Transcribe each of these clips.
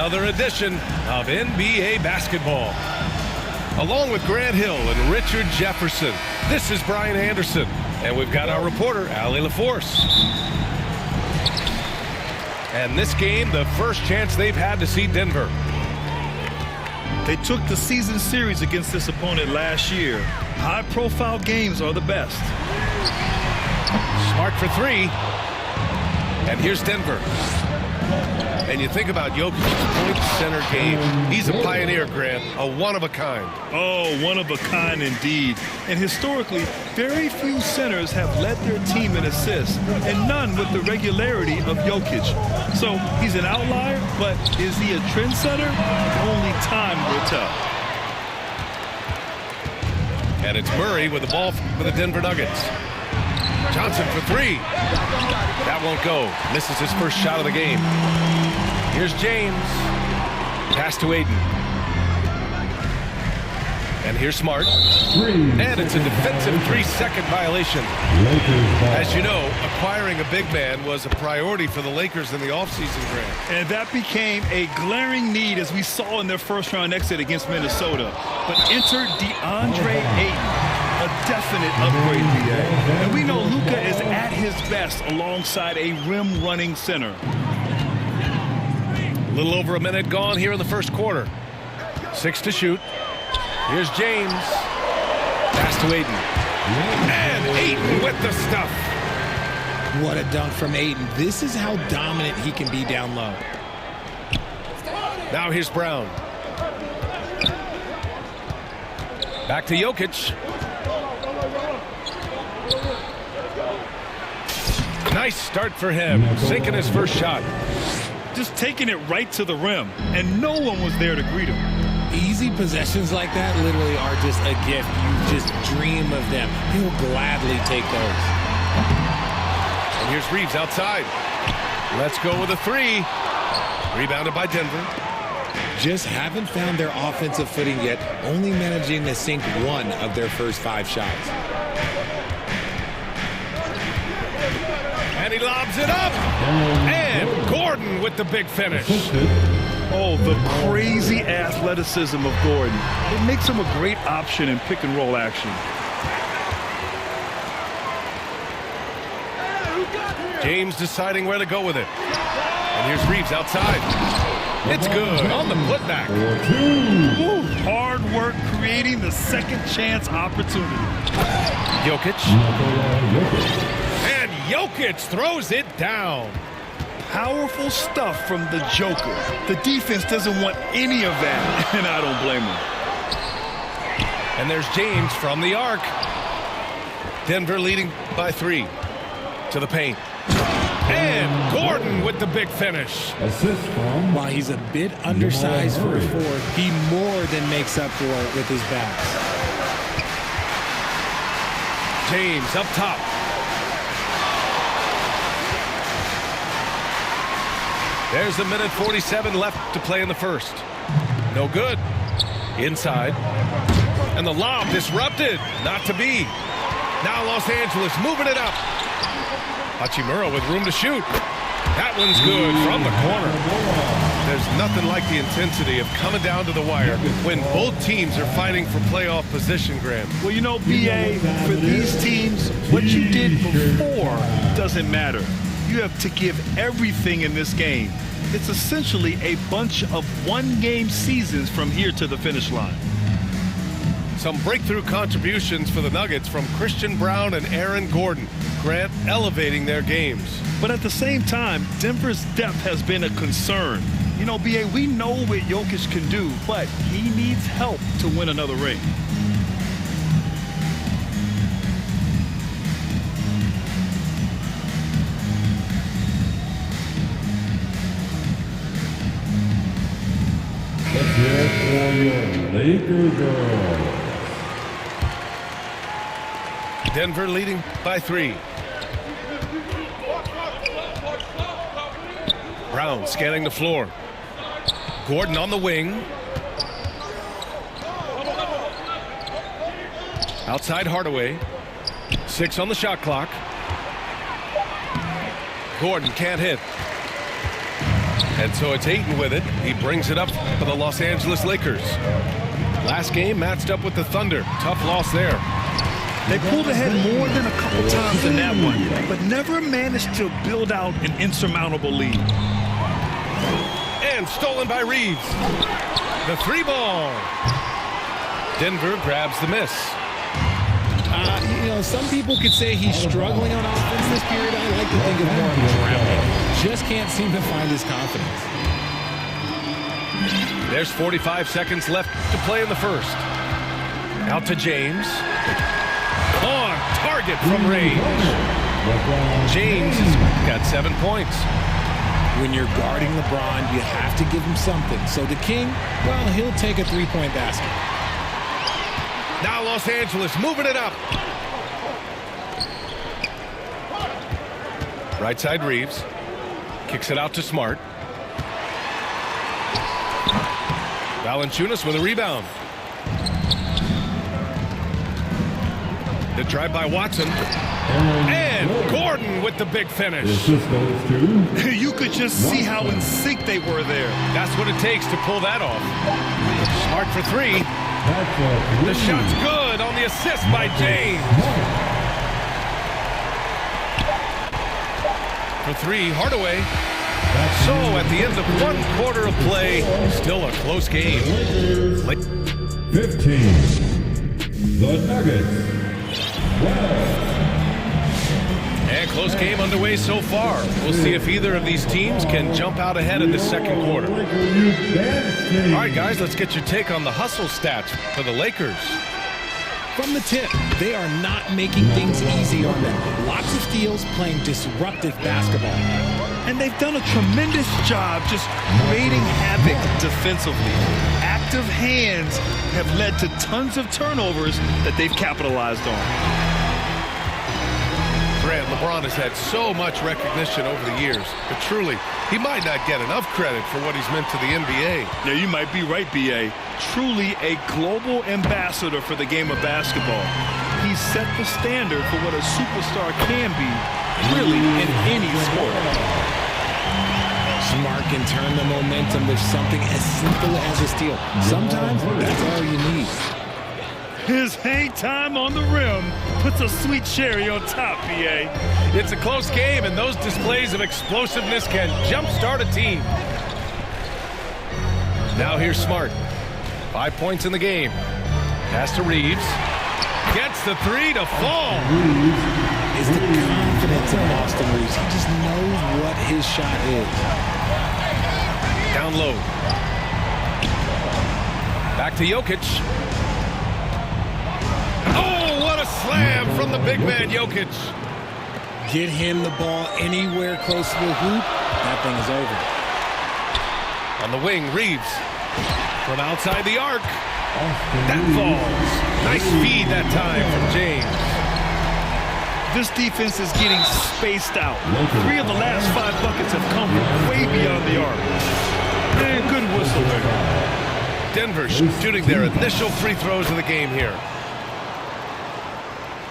another edition of NBA basketball. Along with Grant Hill and Richard Jefferson, this is Brian Anderson, and we've got our reporter, Allie LaForce. And this game, the first chance they've had to see Denver. They took the season series against this opponent last year. High-profile games are the best. Smart for three. And here's Denver. And you think about Jokic's point center game. He's a pioneer, Grant, a one-of-a-kind. Oh, one-of-a-kind indeed. And historically, very few centers have led their team in assists, and none with the regularity of Jokic. So he's an outlier, but is he a trendsetter? Only time will tell. And it's Murray with the ball for the Denver Nuggets. Johnson for three. That won't go. Misses his first shot of the game. Here's James. Pass to Ayton. And here's Smart. And it's a defensive 3-second violation. As you know, acquiring a big man was a priority for the Lakers in the offseason, Grant. And that became a glaring need, as we saw in their first-round exit against Minnesota. But enter DeAndre Ayton. A definite upgrade, BA. And we know Luka is at his best alongside a rim-running center. A little over a minute gone here in the first quarter. 6 to shoot. Here's James. Pass to Ayton. And Ayton with the stuff. What a dunk from Ayton. This is how dominant he can be down low. Now here's Brown. Back to Jokic. Nice start for him, sinking his first shot. Just taking it right to the rim, and no one was there to greet him. Easy possessions like that literally are just a gift. You just dream of them. He'll gladly take those. And here's Reeves outside. Let's go with a three. Rebounded by Denver. Just haven't found their offensive footing yet, only managing to sink one of their first 5 shots. And he lobs it up. And Gordon with the big finish. Oh, the crazy athleticism of Gordon. It makes him a great option in pick-and-roll action. James deciding where to go with it. And here's Reeves outside. It's good on the putback. Ooh, hard work creating the second chance opportunity. Jokic. And Jokic throws it down. Powerful stuff from the Joker. The defense doesn't want any of that, and I don't blame him. And there's James from the arc. Denver leading by 3. To the paint. And Gordon with the big finish. While he's a bit undersized for a forward, he more than makes up for it with his backs. James up top. There's a minute 47 left to play in the first. No good. Inside. And the lob disrupted. Not to be. Now Los Angeles moving it up. Hachimura with room to shoot. That one's good from the corner. There's nothing like the intensity of coming down to the wire when both teams are fighting for playoff position, Grant. Well, you know, BA, for these teams, what you did before doesn't matter. You have to give everything in this game. It's essentially a bunch of one-game seasons from here to the finish line. Some breakthrough contributions for the Nuggets from Christian Brown and Aaron Gordon. Grant elevating their games. But at the same time, Denver's depth has been a concern. You know, BA, we know what Jokic can do, but he needs help to win another ring. Let's hear it for your Lakers girls. Denver leading by 3. Brown scanning the floor. Gordon on the wing. Outside Hardaway. 6 on the shot clock. Gordon can't hit. And so it's Ayton with it. He brings it up for the Los Angeles Lakers. Last game matched up with the Thunder. Tough loss there. They pulled ahead more than a couple times in that one, but never managed to build out an insurmountable lead. And stolen by Reeves. The three ball. Denver grabs the miss. Some people could say he's struggling on offense this period. I like to think of more of drowning. Just can't seem to find his confidence. There's 45 seconds left to play in the first. Out to James. On target from range. James has got 7 points. When you're guarding LeBron, you have to give him something. So the King, well, he'll take a three-point basket. Now Los Angeles moving it up. Right side Reeves. Kicks it out to Smart. Valanciunas with a rebound. The drive by Watson. And Gordon with the big finish. You could just see how in sync they were there. That's what it takes to pull that off. Smart for three. The shot's good on the assist by James. For three, Hardaway. So at the end of one quarter of play, still a close game. 15. The Nuggets. 12. And close game underway so far. We'll see if either of these teams can jump out ahead in the second quarter. All right, guys, let's get your take on the hustle stats for the Lakers. From the tip, they are not making things easy on them. Lots of steals, playing disruptive basketball. And they've done a tremendous job just creating havoc defensively. Active hands have led to tons of turnovers that they've capitalized on. Grant, LeBron has had so much recognition over the years, but truly, he might not get enough credit for what he's meant to the NBA. Yeah, you might be right, B.A. Truly a global ambassador for the game of basketball. He set the standard for what a superstar can be, really, in any sport. Smart can turn the momentum with something as simple as a steal. Sometimes that's all you need. His hang time on the rim puts a sweet cherry on top, B.A. It's a close game, and those displays of explosiveness can jumpstart a team. Now here's Smart. 5 points in the game. Pass to Reeves. Gets the three to fall. Is the confidence of Austin Reeves. He just knows what his shot is. Down low. Back to Jokic. Oh, what a slam from the big man, Jokic. Get him the ball anywhere close to the hoop, that thing is over. On the wing, Reeves. From outside the arc. That falls. Nice feed that time from James. This defense is getting spaced out. 3 of the last 5 buckets have come from way beyond the arc. And good whistle there. Denver shooting their initial free throws of the game here.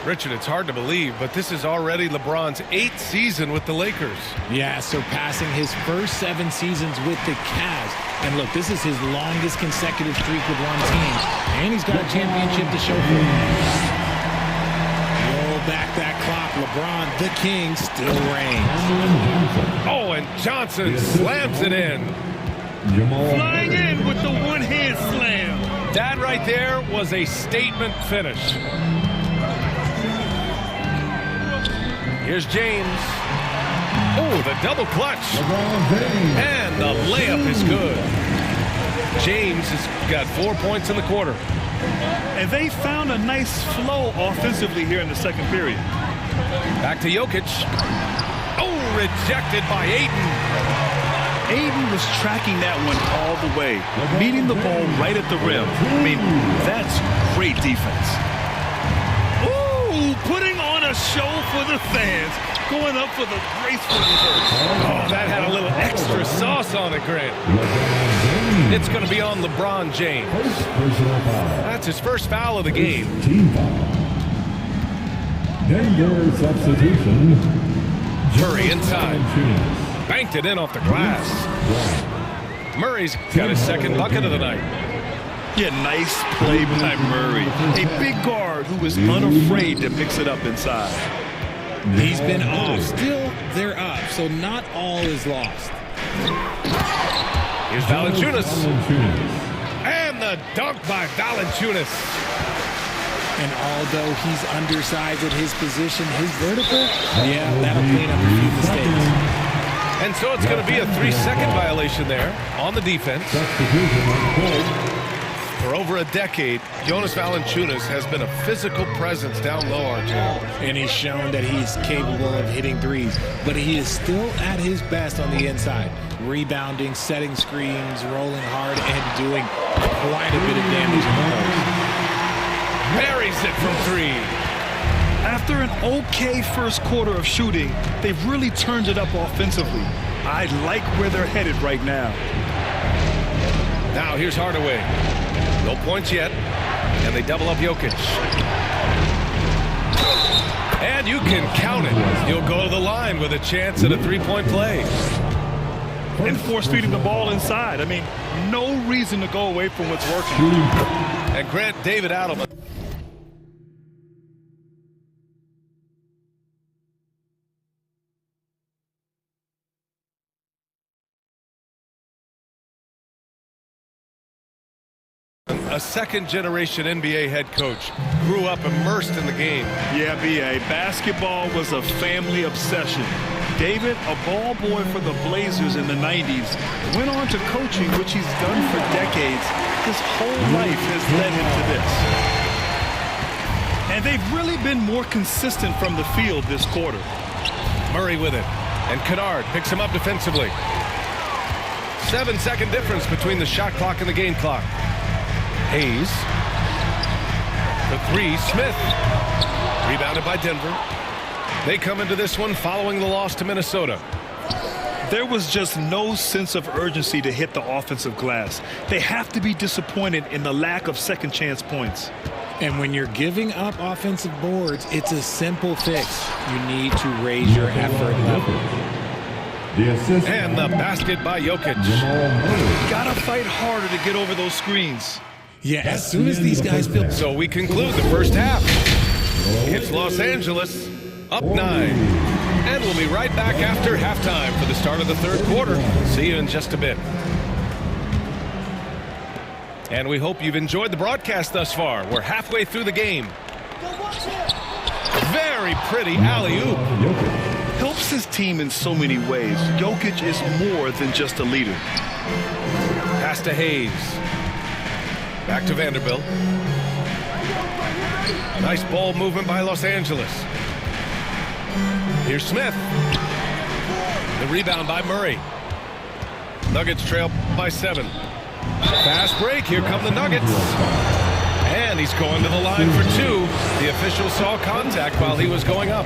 Richard, it's hard to believe, but this is already LeBron's 8th season with the Lakers. Yeah, surpassing his first 7 seasons with the Cavs. And look, this is his longest consecutive streak with one team. And he's got a championship to show for it. Roll back that clock. LeBron, the king, still reigns. Oh, and Johnson slams it in. Flying in with the one-hand slam. That right there was a statement finish. Here's James. Oh, the double clutch. And the layup is good. James has got 4 points in the quarter. And they found a nice flow offensively here in the second period. Back to Jokic. Oh, rejected by Ayton. Ayton was tracking that one all the way, meeting the ball right at the rim. I mean, that's great defense. Ooh, putting on a show for the fans, going up for the graceful reverse. Oh, that had a little extra sauce on it, Grant. It's going to be on LeBron James. That's his first foul of the game. Denver substitution. Curry inside. banked it in off the glass. Murray's got his second bucket of the night. Yeah, nice play by Murray. A big guard who was unafraid to mix it up inside. He's been off. Still, they're up, so not all is lost. Here's Valanciunas. And the dunk by Valanciunas. And although he's undersized at his position, his vertical, yeah, that'll clean up a few mistakes. And so it's going to be a 3-second violation there on the defense. For over a decade, Jonas Valanciunas has been a physical presence down low, RJ. And he's shown that he's capable of hitting threes, but he is still at his best on the inside. Rebounding, setting screens, rolling hard, and doing quite a bit of damage in the post. Buries it from three. After an okay first quarter of shooting, they've really turned it up offensively. I like where they're headed right now. Now here's Hardaway. No points yet, and they double up Jokic. And you can count it. He'll go to the line with a chance at a three-point play. And force feeding the ball inside. I mean, no reason to go away from what's working. And Grant David Adelman. A second-generation NBA head coach, grew up immersed in the game. Yeah, B.A., basketball was a family obsession. David, a ball boy for the Blazers in the 90s, went on to coaching, which he's done for decades. His whole life has led him to this. And they've really been more consistent from the field this quarter. Murray with it, and Kennard picks him up defensively. 7-second difference between the shot clock and the game clock. Hayes. The three, Smith. Rebounded by Denver. They come into this one following the loss to Minnesota. There was just no sense of urgency to hit the offensive glass. They have to be disappointed in the lack of second chance points. And when you're giving up offensive boards, it's a simple fix. You need to raise your effort level. And the basket by Jokic. Gotta fight harder to get over those screens. Yeah, as soon as these guys build. So we conclude the first half. It's Los Angeles up 9. And we'll be right back after halftime for the start of the third quarter. See you in just a bit. And we hope you've enjoyed the broadcast thus far. We're halfway through the game. Very pretty alley-oop. Helps his team in so many ways. Jokic is more than just a leader. Pass to Hayes. Back to Vanderbilt. Nice ball movement by Los Angeles. Here's Smith. The rebound by Murray. Nuggets trail by 7. Fast break. Here come the Nuggets. And he's going to the line for 2. The official saw contact while he was going up.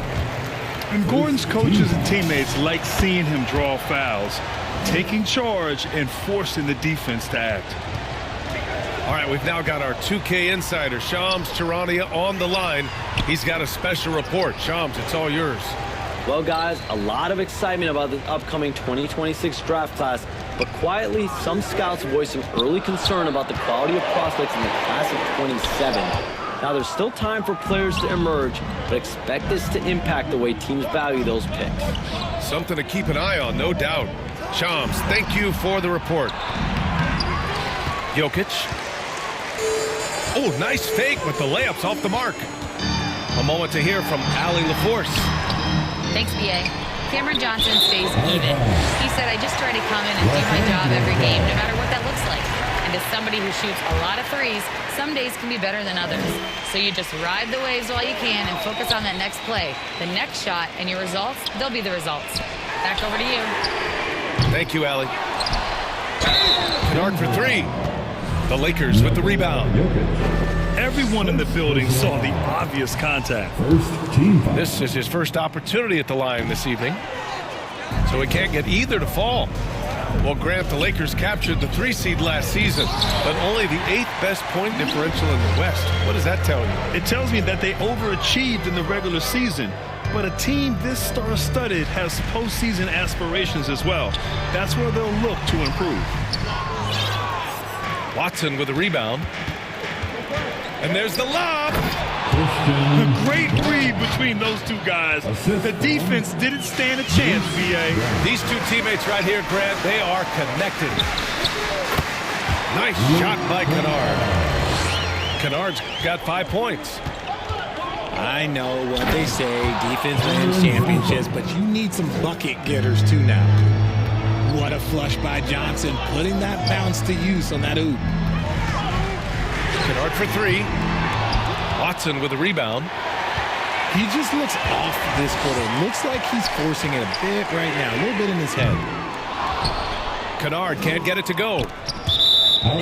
And Gordon's coaches and teammates like seeing him draw fouls, taking charge and forcing the defense to act. All right, we've now got our 2K insider, Shams Charania, on the line. He's got a special report. Shams, it's all yours. Well, guys, a lot of excitement about the upcoming 2026 draft class, but quietly, some scouts voicing early concern about the quality of prospects in the class of 27. Now, there's still time for players to emerge, but expect this to impact the way teams value those picks. Something to keep an eye on, no doubt. Shams, thank you for the report. Jokic. Oh, nice fake, but the layup's off the mark. A moment to hear from Allie LaForce. Thanks, B.A. Cameron Johnson stays even. He said, I just try to come in and do my job every game, no matter what that looks like. And as somebody who shoots a lot of threes, some days can be better than others. So you just ride the waves while you can and focus on that next play. The next shot and your results, they'll be the results. Back over to you. Thank you, Allie. Kennard for 3. The Lakers with the rebound. Everyone in the building saw the obvious contact. This is his first opportunity at the line this evening. So he can't get either to fall. Well, Grant, the Lakers captured the 3 seed last season, but only the 8th best point differential in the West. What does that tell you? It tells me that they overachieved in the regular season, but a team this star-studded has postseason aspirations as well. That's where they'll look to improve. Watson with a rebound. And there's the lob. A great read between those two guys. The defense didn't stand a chance, VA. These two teammates right here, Grant, they are connected. Nice shot by Kennard. Kennard's got 5 points. I know what they say, defense wins championships, but you need some bucket getters too now. What a flush by Johnson, putting that bounce to use on that oop. Kennard for 3. Watson with a rebound. He just looks off this quarter. Looks like he's forcing it a bit right now, a little bit in his head. Kennard can't get it to go.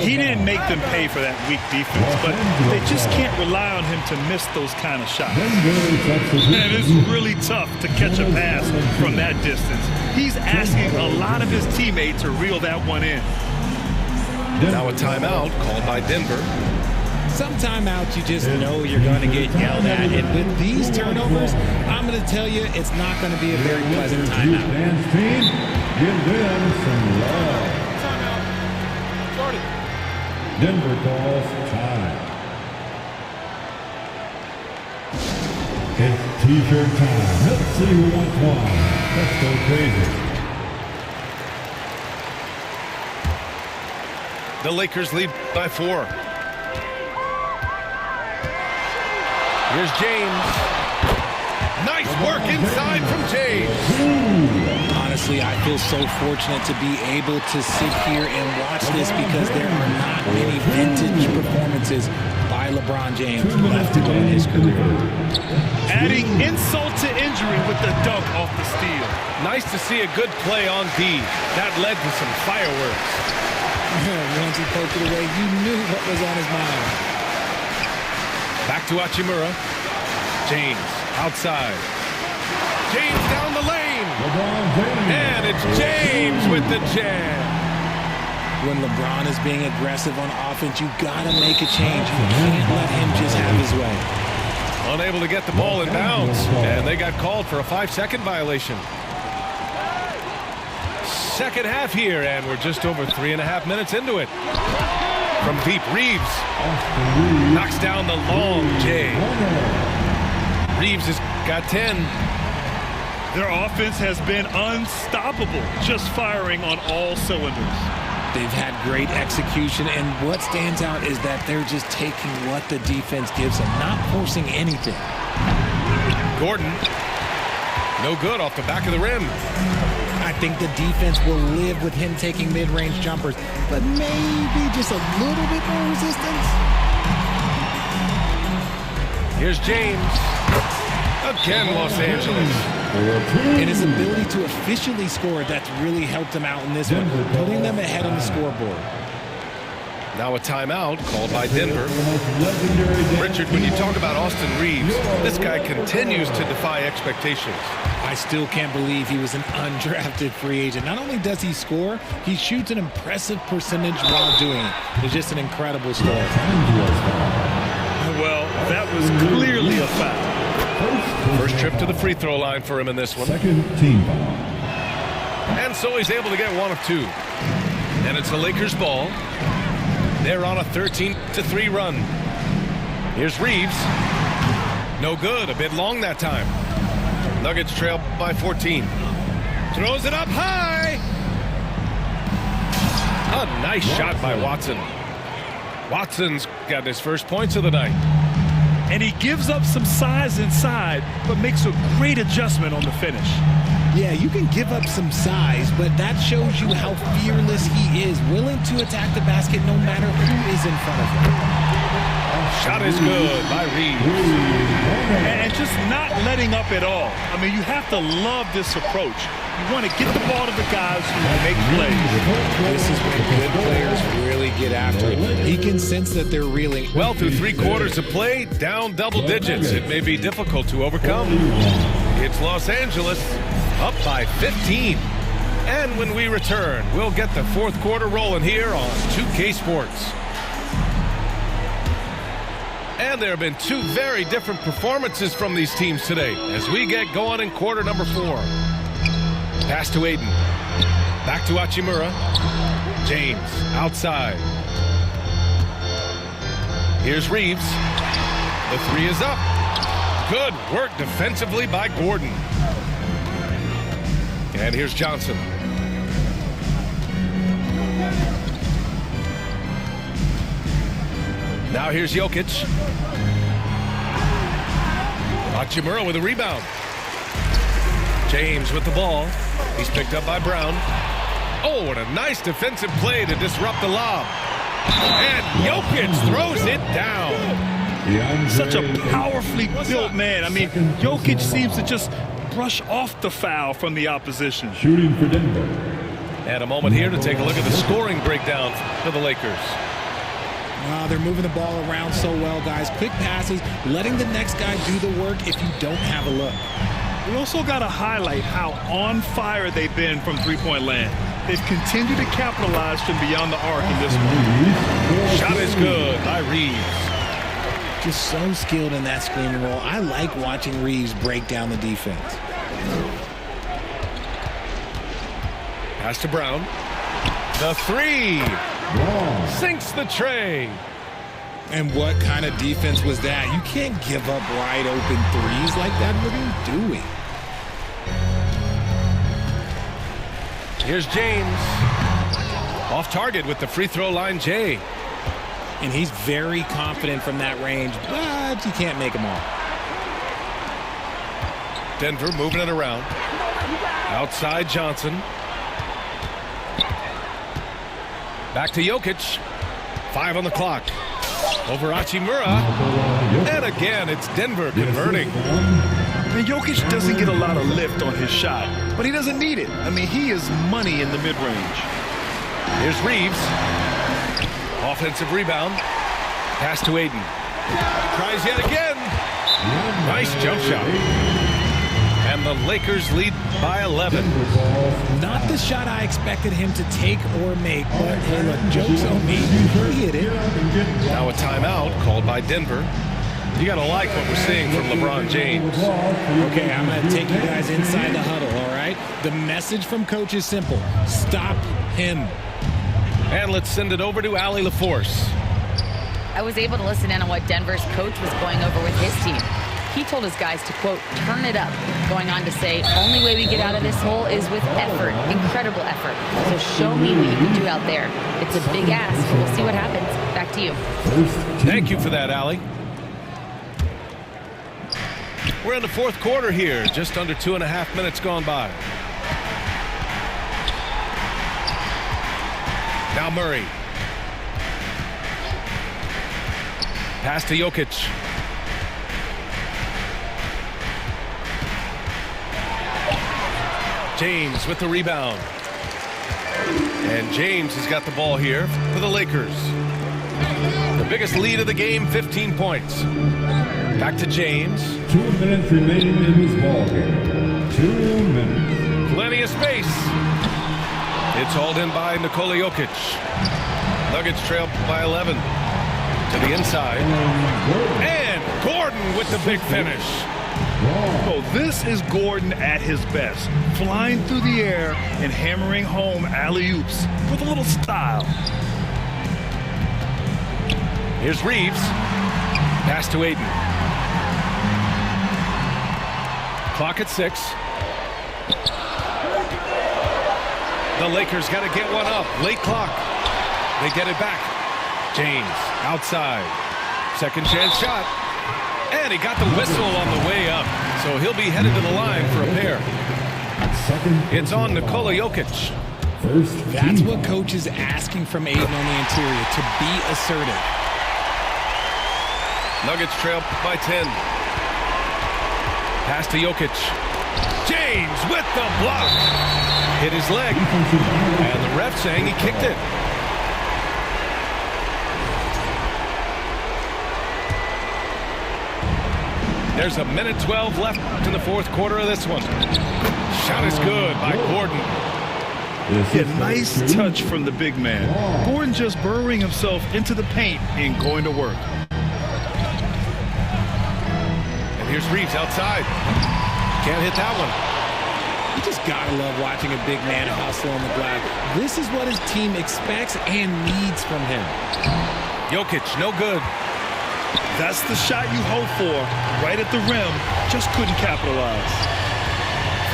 He didn't make them pay for that weak defense, but they just can't rely on him to miss those kind of shots. Man, it's really tough to catch a pass from that distance. He's asking a lot of his teammates to reel that one in. Now a timeout called by Denver. Some timeouts you just know you're going to get yelled at. And with these turnovers, I'm going to tell you it's not going to be a very pleasant timeout. Give them some love. Denver calls time. It's t-shirt time. Let's see who wants one. Let's go crazy. The Lakers lead by 4. Here's James. Nice work inside from James. Honestly, I feel so fortunate to be able to sit here and watch this because there are not many vintage performances by LeBron James left to go in his career. Adding insult to injury with the dunk off the steal. Nice to see a good play on D. That led to some fireworks. Once he poked it away, you knew what was on his mind. Back to Hachimura. James outside. James down the lane. And it's James with the jam. When LeBron is being aggressive on offense, you got to make a change. You can't let him just have his way. Unable to get the ball in bounds. And they got called for a 5-second violation. Second half here, and we're just over 3.5 minutes into it. From deep, Reeves knocks down the long J. Reeves has got 10. Their offense has been unstoppable, just firing on all cylinders. They've had great execution, and what stands out is that they're just taking what the defense gives them, not forcing anything. Gordon, no good off the back of the rim. I think the defense will live with him taking mid-range jumpers, but maybe just a little bit more resistance. Here's James. Again, Los Angeles. And his ability to officially score, that's really helped him out in this one, putting them ahead on the scoreboard. Now a timeout called by Denver. Richard, when you talk about Austin Reeves, this guy continues to defy expectations. I still can't believe he was an undrafted free agent. Not only does he score, he shoots an impressive percentage while doing it. It's just an incredible story. Well, that was clearly a foul. First trip to the free throw line for him in this one. Second team foul. And so he's able to get 1 of 2. And it's the Lakers ball. They're on a 13-3 run. Here's Reeves. No good. A bit long that time. Nuggets trail by 14. Throws it up high. A nice shot by Watson. Watson's got his first points of the night. And he gives up some size inside, but makes a great adjustment on the finish. Yeah, you can give up some size, but that shows you how fearless he is, willing to attack the basket no matter who is in front of him. Shot is good by Reeves. And just not letting up at all. I mean, you have to love this approach. You want to get the ball to the guys who make plays. This is when good players really get after it. He can sense that they're reeling. Well, through 3 quarters of play, down double digits. It may be difficult to overcome. It's Los Angeles up by 15. And when we return, we'll get the 4th quarter rolling here on 2K Sports. And there have been two very different performances from these teams today as we get going in quarter number 4. Pass to Aiden. Back to Hachimura. James outside. Here's Reeves. The 3 is up. Good work defensively by Gordon. And here's Johnson. Now here's Jokic. Hachimura with a rebound. James with the ball. He's picked up by Brown. Oh, what a nice defensive play to disrupt the lob. And Jokic throws it down. Such a powerfully built man. I mean, Jokic seems to just brush off the foul from the opposition. Shooting for Denver. And a moment here to take a look at the scoring breakdown for the Lakers. They're moving the ball around so well, guys. Quick passes, letting the next guy do the work if you don't have a look. We also got to highlight how on fire they've been from three-point land. They've continued to capitalize from beyond the arc in this one. Shot is good by Reeves. Just so skilled in that screen and roll. I like watching Reeves break down the defense. Pass to Brown. The 3. Sinks the tray. And what kind of defense was that? You can't give up wide open threes like that. What are you doing? Here's James. Off target with the free throw line, Jay. And he's very confident from that range, but you can't make them all. Denver moving it around. Outside Johnson. Back to Jokic. 5 on the clock. Over Hachimura. And again, it's Denver converting. And Jokic doesn't get a lot of lift on his shot, but he doesn't need it. I mean, he is money in the mid-range. Here's Reeves. Offensive rebound. Pass to Aiden. Tries yet again. Nice jump shot. And the Lakers lead by 11. Not the shot I expected him to take or make, but hey, look, joke's on me. He hit it. Now a timeout called by Denver. You got to like what we're seeing from LeBron James. Okay, I'm going to take you guys inside the huddle, all right? The message from coach is simple. Stop him. And let's send it over to Allie LaForce. I was able to listen in on what Denver's coach was going over with his team. He told his guys to, quote, turn it up, going on to say, only way we get out of this hole is with effort, incredible effort. So show me what you can do out there. It's a big ask. We'll see what happens. Back to you. Thank you for that, Allie. We're in the fourth quarter here, just under 2.5 minutes gone by. Now Murray. Pass to Jokic. James with the rebound. And James has got the ball here for the Lakers. The biggest lead of the game, 15 points. Back to James. 2 minutes remaining in this ball game. 2 minutes. Plenty of space. It's hauled in by Nikola Jokic. Nuggets trail by 11. To the inside. And Gordon with the big finish. Oh, this is Gordon at his best. Flying through the air and hammering home alley-oops with a little style. Here's Reeves. Pass to Aiden. Clock at 6. The Lakers got to get one up. Late clock. They get it back. James outside. Second chance shot. And he got the whistle on the way up. So he'll be headed to the line for a pair. It's on Nikola Jokic. That's what coach is asking from Aiden on the interior, to be assertive. Nuggets trail by 10. Pass to Jokic. James with the block. Hit his leg. And the ref saying he kicked it. There's a minute 12 left in the fourth quarter of this one. Shot is good by Gordon. Yeah, nice touch from the big man. Gordon just burrowing himself into the paint and going to work. Here's Reeves outside. Can't hit that one. You just gotta love watching a big man hustle on the glass. This is what his team expects and needs from him. Jokic, no good. That's the shot you hope for. Right at the rim. Just couldn't capitalize.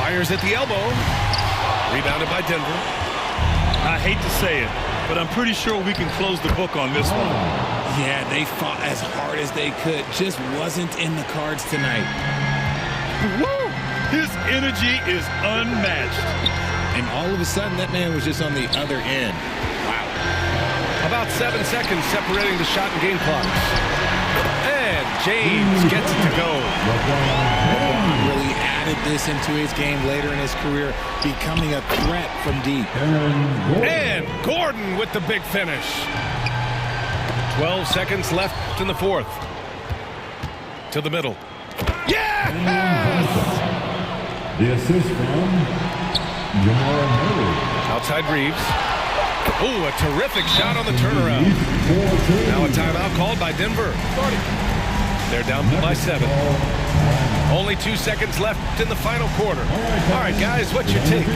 Fires at the elbow. Rebounded by Denver. I hate to say it, but I'm pretty sure we can close the book on this one. Yeah, they fought as hard as they could. Just wasn't in the cards tonight. Woo! His energy is unmatched. And all of a sudden, that man was just on the other end. Wow. About 7 seconds separating the shot and game clocks. And James gets it to go. LeBron really added this into his game later in his career, becoming a threat from deep. And Gordon with the big finish. 12 seconds left in the fourth. To the middle. Yes! The assist from Jamal Murray. Outside Reeves. Ooh, a terrific shot on the turnaround. Now a timeout called by Denver. They're down by 7. Only 2 seconds left in the final quarter. All right, guys, what's your take?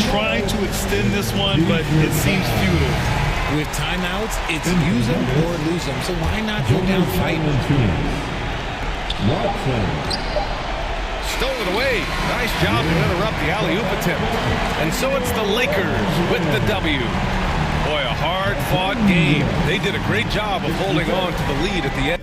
Trying to extend this one, but it seems futile. With timeouts, it's use them or lose them. So why not go down fighting? Stolen away. Nice job to interrupt the alley-oop attempt. And so it's the Lakers with the W. Boy, a hard-fought game. They did a great job of holding on to the lead at the end.